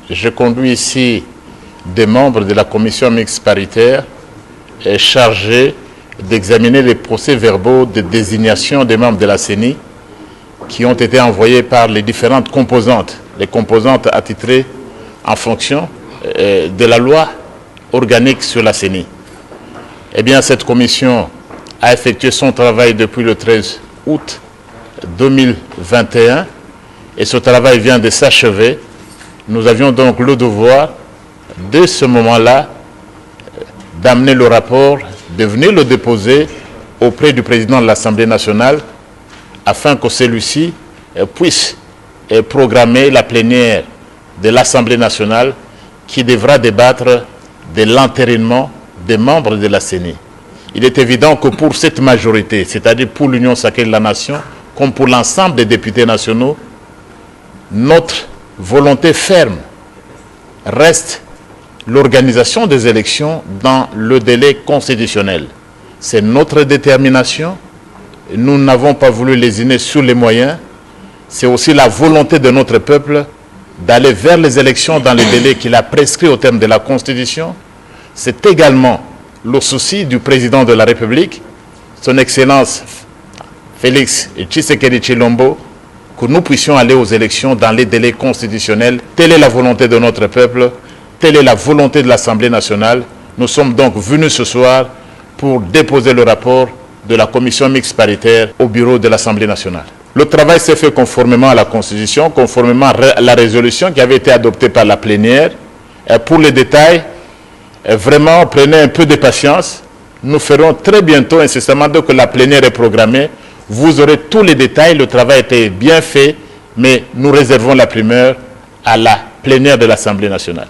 je conduis ici des membres de la commission mixte paritaire chargés d'examiner les procès-verbaux de désignation des membres de la CENI qui ont été envoyés par les différentes composantes, les composantes attitrées en fonction de la loi organique sur la CENI. Eh bien, cette commission a effectué son travail depuis le 13 août 2021 et ce travail vient de s'achever. Nous avions donc le devoir, dès ce moment-là, d'amener le rapport, de venir le déposer auprès du président de l'Assemblée nationale afin que celui-ci puisse programmer la plénière de l'Assemblée nationale qui devra débattre de l'entérinement des membres de la CENI. Il est évident que pour cette majorité, c'est-à-dire pour l'Union sacrée de la nation, comme pour l'ensemble des députés nationaux, notre volonté ferme reste l'organisation des élections dans le délai constitutionnel. C'est notre détermination. Nous n'avons pas voulu lésiner sur les moyens. C'est aussi la volonté de notre peuple d'aller vers les élections dans les délais qu'il a prescrits au terme de la Constitution. C'est également le souci du président de la République, son Excellence Félix Tshisekedi Tshilombo, que nous puissions aller aux élections dans les délais constitutionnels. Telle est la volonté de notre peuple, telle est la volonté de l'Assemblée nationale. Nous sommes donc venus ce soir pour déposer le rapport de la commission mixte paritaire au bureau de l'Assemblée nationale. Le travail s'est fait conformément à la Constitution, conformément à la résolution qui avait été adoptée par la plénière. Et pour les détails, vraiment, prenez un peu de patience. Nous ferons très bientôt, incessamment, dès que la plénière est programmée, vous aurez tous les détails. Le travail a été bien fait, mais nous réservons la primeur à la plénière de l'Assemblée nationale.